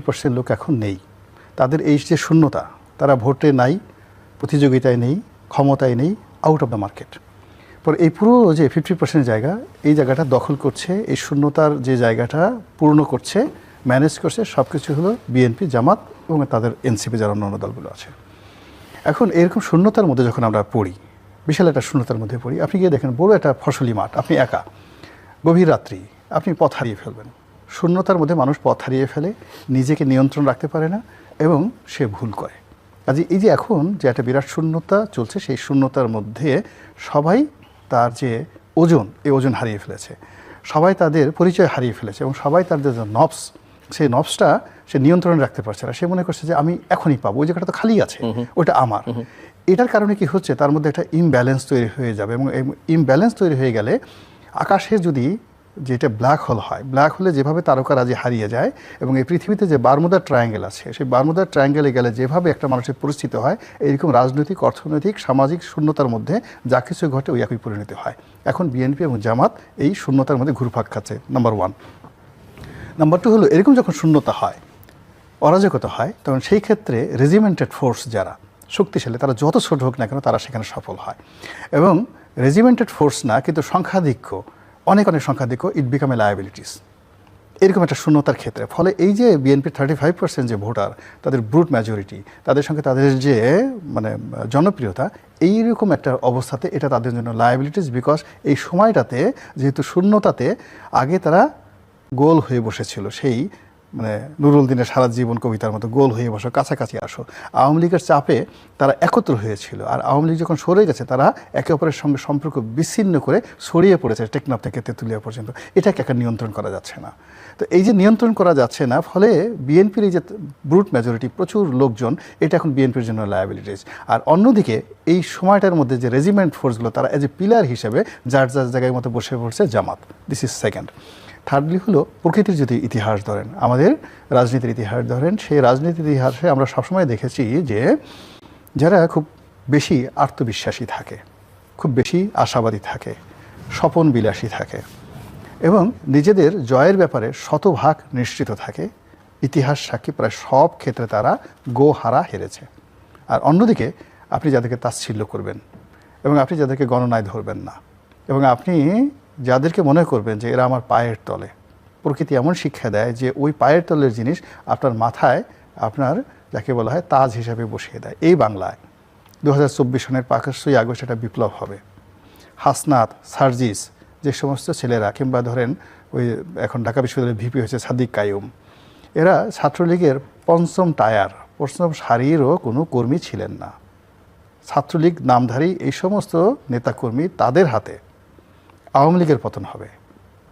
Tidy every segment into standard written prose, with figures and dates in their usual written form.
50% লোক এখন নেই। তাদের এই যে শূন্যতা, তারা ভোটে নাই, প্রতিযোগিতায় নেই, ক্ষমতায় নেই, আউট অফ দ্য মার্কেট। পরে এই পুরো যে 50% জায়গা, এই জায়গাটা দখল করছে, এই শূন্যতার যে জায়গাটা পূর্ণ করছে, ম্যানেজ করছে, সব কিছু হলো বিএনপি, জামাত এবং তাদের এনসিপি যারা অন্যান্য দলগুলো আছে। এখন এরকম শূন্যতার মধ্যে যখন আমরা পড়ি, বিশাল একটা শূন্যতার মধ্যে পড়ি, আপনি গিয়ে দেখেন বড় একটা ফসলি মাঠ, আপনি একা, গভীর রাত্রি, আপনি পথ হারিয়ে ফেলবেন। শূন্যতার মধ্যে মানুষ পথ হারিয়ে ফেলে, নিজেকে নিয়ন্ত্রণ রাখতে পারে না এবং সে ভুল করে। কাজে এই যে এখন যে একটা বিরাট শূন্যতা চলছে, সেই শূন্যতার মধ্যে সবাই তার যে ওজন, এই ওজন হারিয়ে ফেলেছে, সবাই তাদের পরিচয় হারিয়ে ফেলেছে এবং সবাই তাদের যে নবস, সেই নবসটা সে নিয়ন্ত্রণে রাখতে পারছে না। সে মনে করছে যে আমি এখনই পাবো, ওই জায়গাটা তো খালি আছে, ওইটা আমার। এটার কারণে কি হচ্ছে, তার মধ্যে একটা ইমব্যালেন্স তৈরি হয়ে যাবে এবং এই ইমব্যালেন্স তৈরি হয়ে গেলে আকাশে যদি যেটা ব্ল্যাক হোল হয়, ব্ল্যাক হোলে যেভাবে তারকারাজি হারিয়ে যায় এবং এই পৃথিবীতে যে বারমুদা ট্রায়াঙ্গেল আছে, সেই বারমুদা ট্রায়াঙ্গেলে গেলে যেভাবে একটা মানুষের পরিস্থিতি হয়, এইরকম রাজনৈতিক, অর্থনৈতিক, সামাজিক শূন্যতার মধ্যে যা কিছু ঘটে ওই একই পরিণতি হয়। এখন বিএনপি এবং জামাত এই শূন্যতার মধ্যে ঘুরপাক খাচ্ছে, নাম্বার 1। নাম্বার 2 হলো, এরকম যখন শূন্যতা হয়, অরাজকতা হয়, তখন সেই ক্ষেত্রে রেজিমেন্টেড ফোর্স যারা শক্তিশালী, তারা যত ছোট হোক না কেন, তারা সেখানে সফল হয়। এবং রেজিমেন্টেড ফোর্স না, কিন্তু সংখ্যাধিক্য, অনেক সংখ্যাধিক্য, ইট বিকাম এ লায়াবিলিটিস, এরকম একটা শূন্যতার ক্ষেত্রে। ফলে এই যে বিএনপির 35% যে ভোটার, তাদের ব্রুট মেজরিটি, তাদের সঙ্গে তাদের যে মানে জনপ্রিয়তা, এইরকম একটা অবস্থাতে এটা তাদের জন্য লায়াবিলিটিস। বিকজ এই সময়টাতে যেহেতু শূন্যতাতে আগে তারা গোল হয়ে বসেছিল, সেই মানে নুরুল দিনের সারা জীবন কবিতার মতো, গোল হয়ে বসো, কাছাকাছি আসো। আওয়ামী লীগের চাপে তারা একত্র হয়েছিল, আর আওয়ামী লীগ যখন সরে গেছে, তারা একে অপরের সঙ্গে সম্পর্ক বিচ্ছিন্ন করে ছড়িয়ে পড়েছে টেকনাফ থেকে তেঁতুলিয়া পর্যন্ত। এটাকে একটা নিয়ন্ত্রণ করা যাচ্ছে না। তো এই যে নিয়ন্ত্রণ করা যাচ্ছে না, ফলে বিএনপির এই যে ব্রুট মেজরিটি, প্রচুর লোকজন, এটা এখন বিএনপির জন্য লায়াবিলিটিস। আর অন্যদিকে এই সময়টার মধ্যে যে রেজিমেন্ট ফোর্সগুলো, তারা এজ এ পিলার হিসেবে যার যার জায়গায় মতো বসে পড়ছে জামাত। This is second. থার্ডলি হলো, প্রকৃতির যদি ইতিহাস ধরেন, আমাদের রাজনীতির ইতিহাস ধরেন, সেই রাজনীতির ইতিহাসে আমরা সবসময় দেখেছি যে যারা খুব বেশি আত্মবিশ্বাসী থাকে, খুব বেশি আশাবাদী থাকে, স্বপন বিলাসী থাকে এবং নিজেদের জয়ের ব্যাপারে শতভাগ নিশ্চিত থাকে, ইতিহাস সাক্ষী প্রায় সব ক্ষেত্রে তারা গোহারা হেরেছে। আর অন্যদিকে আপনি যাদেরকে তাচ্ছিল্য করবেন এবং আপনি যাদেরকে গণনায় ধরবেন না এবং আপনি যাদেরকে মনে করবেন যে এরা আমার পায়ের তলে, প্রকৃতি এমন শিক্ষা দেয় যে ওই পায়ের তলের জিনিস আপনার মাথায়, আপনার যাকে বলা হয় তাজ হিসাবে বসিয়ে দেয়। এই বাংলায় 2024 সনের 5ই আগস্ট একটা বিপ্লব হবে। হাসনাত, সার্জিস, যে সমস্ত ছেলেরা, কিংবা ধরেন ওই এখন ঢাকা বিশ্ববিদ্যালয়ের ভিপি হয়েছে সাদিক কায়ুম, এরা ছাত্রলীগের পঞ্চম টায়ার, পঞ্চম সারিরও কোনো কর্মী ছিলেন না। ছাত্রলীগ নামধারী এই সমস্ত নেতাকর্মী, তাদের হাতে আওয়ামী লীগের পতন হবে।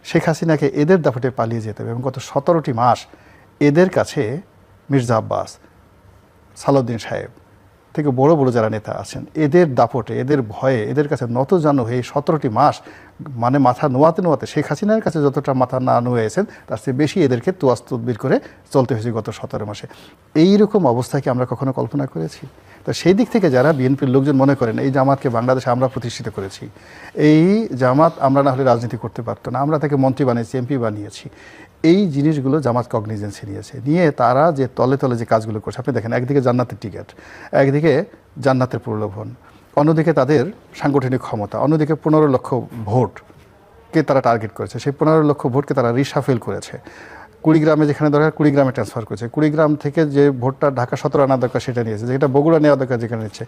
শেখ হাসিনাকে এদের দাপটে পালিয়ে যেতে হবে এবং গত 17টি মাস এদের কাছে মির্জা আব্বাস, সালাউদ্দিন সাহেব থেকে বড় বড় যারা নেতা আছেন, এদের দাপটে, এদের ভয়ে, এদের কাছে নতজানু হয়ে 17টি মাস মানে মাথা নোয়াতে নোয়াতে, শেখ হাসিনার কাছে যতটা মাথা না নোয়েছেন, তার চেয়ে বেশি এদেরকে তোয়াজ তদবির করে চলতে হয়েছে গত 17 মাসে। এইরকম অবস্থাকে আমরা কখনো কল্পনা করেছি? তো সেই দিক থেকে যারা বিএনপির লোকজন মনে করেন এই জামাতকে বাংলাদেশে আমরা প্রতিষ্ঠিত করেছি, এই জামাত আমরা না হলে রাজনীতি করতে পারতো না, আমরা তাকে মন্ত্রী বানিয়েছি, এমপি বানিয়েছি, এই জিনিসগুলো জামাত কগনিজেন্সি নিয়েছে। নিয়ে তারা যে তলে তলে যে কাজগুলো করছে, আপনি দেখেন একদিকে জান্নাতের টিকিট, একদিকে জান্নাতের প্রলোভন, অন্যদিকে তাদের সাংগঠনিক ক্ষমতা, অন্যদিকে 15 লক্ষ ভোটকে তারা টার্গেট করেছে। সেই 15 লক্ষ ভোটকে তারা রিশাফেল করেছে। কুড়িগ্রামে যেখানে দরকার কুড়িগ্রামে ট্রান্সফার করেছে, কুড়িগ্রাম থেকে যে ভোটটা ঢাকা 17 আনা দরকার সেটা নিয়েছে, যেটা বগুড়া নেওয়া দরকার যেখানে নিচ্ছে,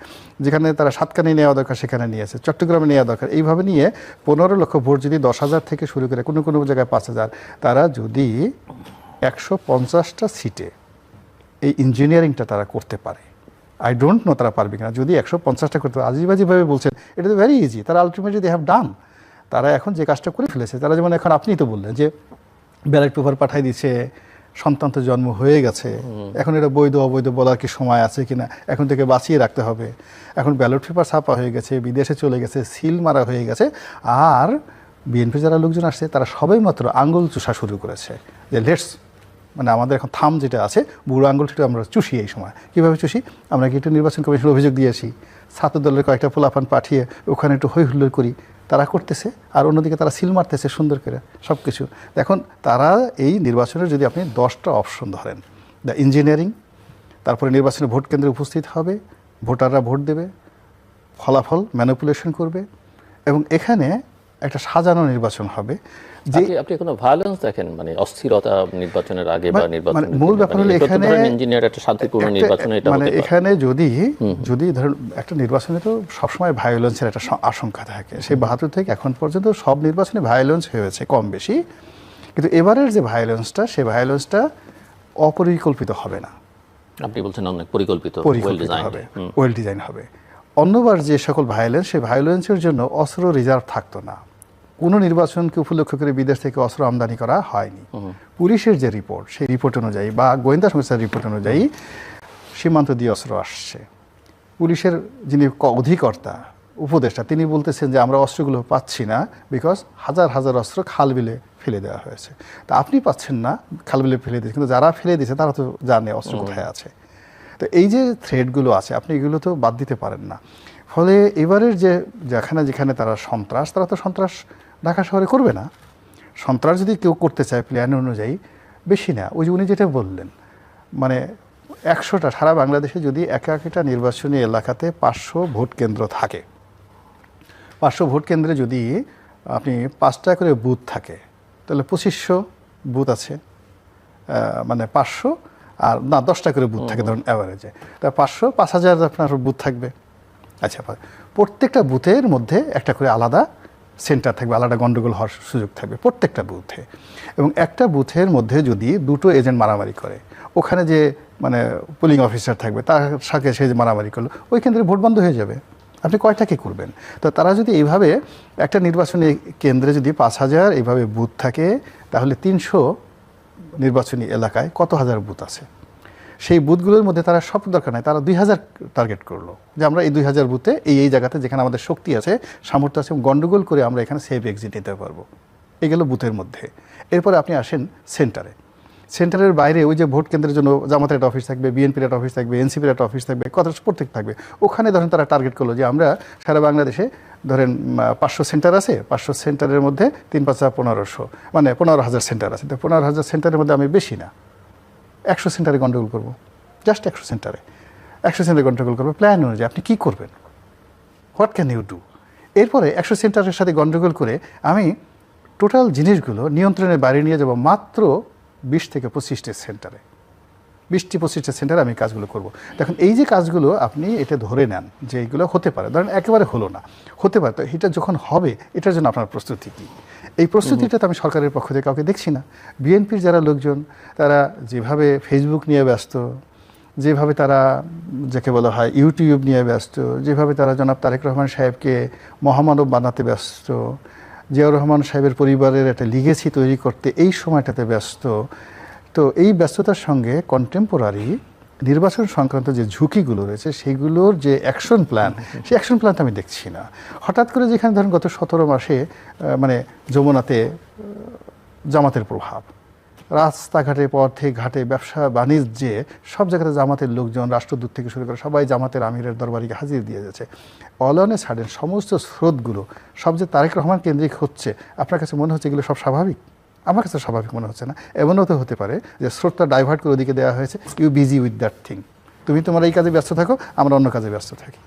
যেখানে তারা সাতকানি নেওয়া দরকার সেখানে নিয়েছে, চট্টগ্রামে নেওয়া দরকার। এইভাবে নিয়ে 15 লক্ষ ভোট যদি 10,000 থেকে শুরু করে কোনো কোনো জায়গায় 5,000, তারা যদি 150টা সিটে এই ইঞ্জিনিয়ারিংটা তারা করতে পারে, আই ডোন্ট নো তারা পারবে কিনা। যদি 150টা করতে আজিবাজিভাবে বলছেন, এটা তো ভেরি ইজি, তারা আলটিমেটলি দে হ্যাভ ডান। তারা এখন যে কাজটা করে ফেলেছে, তারা যেমন এখন আপনি তো বললেন যে ব্যালট পেপার পাঠাই দিচ্ছে, সন্তান তো জন্ম হয়ে গেছে, এখন এটা বৈধ অবৈধ বলার কি সময় আছে কিনা, এখন থেকে বাঁচিয়ে রাখতে হবে। এখন ব্যালট পেপার ছাপা হয়ে গেছে, বিদেশে চলে গেছে, সিল মারা হয়ে গেছে, আর বিএনপি যারা লোকজন আসছে তারা সবাই মাত্র আঙ্গুল চুষা শুরু করেছে যে লেটস, মানে আমাদের এখন থাম যেটা আছে, বুড়ো আঙ্গুলটা আমরা চুষি। এই সময় কীভাবে চুষি? আমরা কি একটু নির্বাচন কমিশনের অভিযোগ দিয়েছি, ছাত্র দলের কয়েকটা পোলাপান পাঠিয়ে ওখানে একটু হই হুল্লোড় করি, তারা করতেছে, আর অন্যদিকে তারা সিল মারতেছে সুন্দর করে সব কিছু। এখন তারা এই নির্বাচনের যদি আপনি 10টা অপশন ধরেন, দ্য ইঞ্জিনিয়ারিং, তারপরে নির্বাচনে ভোট কেন্দ্রে উপস্থিত হবে, ভোটাররা ভোট দেবে, ফলাফল ম্যানিপুলেশন করবে, এবং এখানে একটা সাজানো নির্বাচন হবে। যে আপনি কোনো ভায়োলেন্স দেখেন, মানে অস্থিরতা নির্বাচনের আগে বা নির্বাচনের মূল ব্যাপার হলো এখানে ইঞ্জিনিয়ার একটা শান্তিপূর্ণ নির্বাচন, এটা মানে এখানে যদি ধরুন একটা নির্বাচনে তো সবসময় ভায়োলেন্সের একটা আশঙ্কা থাকে। সেই 72 থেকে এখন পর্যন্ত সব নির্বাচনে ভায়োলেন্স হয়েছে কম বেশি, কিন্তু এবারের যে ভায়োলেন্সটা, সেই ভায়োলেন্সটা অপরিকল্পিত হবে না, আপনি বলছেন অনেক পরিকল্পিত হবে, ওয়েল ডিজাইন হবে। অন্যবার যে সকল ভায়োলেন্স, সেই ভায়োলেন্সের জন্য অস্ত্র রিজার্ভ থাকতো না। কোনো নির্বাচনকে উপলক্ষ করে বিদেশ থেকে অস্ত্র আমদানি করা হয়নি। পুলিশের যে রিপোর্ট, সেই রিপোর্ট অনুযায়ী বা গোয়েন্দা সংস্থার রিপোর্ট অনুযায়ী সীমান্ত দিয়ে অস্ত্র আসছে। পুলিশের যিনি অধিকর্তা, উপদেষ্টা, তিনি বলতেছেন যে আমরা অস্ত্রগুলো পাচ্ছি না, বিকজ হাজার হাজার অস্ত্র খাল বিলে ফেলে দেওয়া হয়েছে। তা আপনি পাচ্ছেন না, খাল বিলে ফেলে দিয়েছে, কিন্তু যারা ফেলে দিয়েছে তারা তো জানে অস্ত্র কোথায় আছে। তো এই যে থ্রেডগুলো আছে, আপনি এগুলো তো বাদ দিতে পারেন না। ফলে এবারের যেখানে তারা তো সন্ত্রাস ঢাকা শহরে করবে না। সন্ত্রাস যদি কেউ করতে চায় প্ল্যান অনুযায়ী, বেশি না, ওই যে উনি যেটা বললেন, মানে 100টা সারা বাংলাদেশে যদি একটা নির্বাচনী এলাকাতে 500 ভোট কেন্দ্র থাকে, 500 ভোট কেন্দ্রে যদি আপনি 5টা করে বুথ থাকে, তাহলে 2500 বুথ আছে, মানে 500 আর না 10টা করে বুথ থাকে ধরুন অ্যাভারেজে, তা 500 5000 আপনার বুথ থাকবে। আচ্ছা, প্রত্যেকটা বুথের মধ্যে একটা করে আলাদা সেন্টার থাকবে, আলাদা গন্ডগোল হওয়ার সুযোগ থাকবে প্রত্যেকটা বুথে। এবং একটা বুথের মধ্যে যদি দুটো এজেন্ট মারামারি করে, ওখানে যে মানে পোলিং অফিসার থাকবে তার সাথে সে যে মারামারি করলো, ওই কেন্দ্রে ভোট বন্ধ হয়ে যাবে। আপনি কয়টা কি করবেন? তো তারা যদি এইভাবে একটা নির্বাচনী কেন্দ্রে যদি 5000 এইভাবে বুথ থাকে, তাহলে 300 নির্বাচনী এলাকায় কত হাজার বুথ আছে? সেই বুথগুলোর মধ্যে তারা সব দরকার নাই, তারা 2000 টার্গেট করলো যে আমরা এই 2000 বুথে এই জায়গাতে যেখানে আমাদের শক্তি আছে, সামর্থ্য আছে, গন্ডগোল করে আমরা এখানে সেফ এক্সিট নিতে পারবো। এগুলো বুথের মধ্যে। এরপরে আপনি আসেন সেন্টারে। সেন্টারের বাইরে ওই যে ভোট কেন্দ্রের জন্য জামাতের একটা অফিস থাকবে, বিএনপির একটা অফিস থাকবে, এনসিপির একটা অফিস থাকবে, কত প্রত্যেক থাকবে। ওখানে ধরেন তারা টার্গেট করলো যে আমরা সারা বাংলাদেশে ধরেন 500 সেন্টার আছে, 500 সেন্টারের মধ্যে 3-5-1500, মানে 15,000 সেন্টার আছে। তো 15,000 সেন্টারের মধ্যে আমি বেশি না 100 সেন্টারে গন্ডগোল করবো, জাস্ট 100 সেন্টারে গন্ডগোল করবো। প্ল্যান অনুযায়ী আপনি কী করবেন? What can you do? এরপরে 100 সেন্টারের সাথে গন্ডগোল করে আমি টোটাল জিনিসগুলো নিয়ন্ত্রণের বাইরে নিয়ে যাব মাত্র 20 থেকে 25টা সেন্টারে। 20-25টা সেন্টারে আমি কাজগুলো করব। দেখুন এই যে কাজগুলো আপনি এটা ধরে নেন যে এইগুলো হতে পারে, ধরেন একেবারে হলো না, হতে পারে। তো এটা যখন হবে, এটার জন্য আপনার প্রস্তুতি কী? এই প্রস্তুতিটা তো আমি সরকারের পক্ষ থেকে কাউকে দেখছি না। বিএনপির যারা লোকজন, তারা যেভাবে ফেসবুক নিয়ে ব্যস্ত, যেভাবে তারা যাকে বলা হয় ইউটিউব নিয়ে ব্যস্ত, যেভাবে তারা জনাব তারেক রহমান সাহেবকে মহামানব বানাতে ব্যস্ত, জিয়াউর রহমান সাহেবের পরিবারের একটা লিগেসি তৈরি করতে এই সময়টাতে ব্যস্ত, তো এই ব্যস্ততার সঙ্গে কন্টেম্পোরারি নির্বাচন সংক্রান্ত যে ঝুঁকিগুলো রয়েছে, সেগুলোর যে অ্যাকশন প্ল্যান, সেই অ্যাকশন প্ল্যানটা আমি দেখছি না। হঠাৎ করে যেখানে ধরেন গত 17 মাসে মানে যমুনাতে জামাতের প্রভাব, রাস্তাঘাটে, পথে ঘাটে, ব্যবসা বাণিজ্যে সব জায়গাতে জামাতের লোকজন, রাষ্ট্রদূত থেকে শুরু করে সবাই জামাতের আমিরের দরবারিকে হাজির দিয়ে যাচ্ছে। অল অন এ সাডেন সমস্ত স্রোতগুলো সব যে তারেক রহমান কেন্দ্রিক হচ্ছে, আপনার কাছে মনে হচ্ছে এগুলো সব স্বাভাবিক? আমার কাছে স্বাভাবিক মনে হচ্ছে না। এমনও তো হতে পারে যে স্রোতটা ডাইভার্ট করে ওদিকে দেওয়া হয়েছে, you busy with that thing, তুমি তোমার এই কাজে ব্যস্ত থাকো, আমরা অন্য কাজে ব্যস্ত থাকি।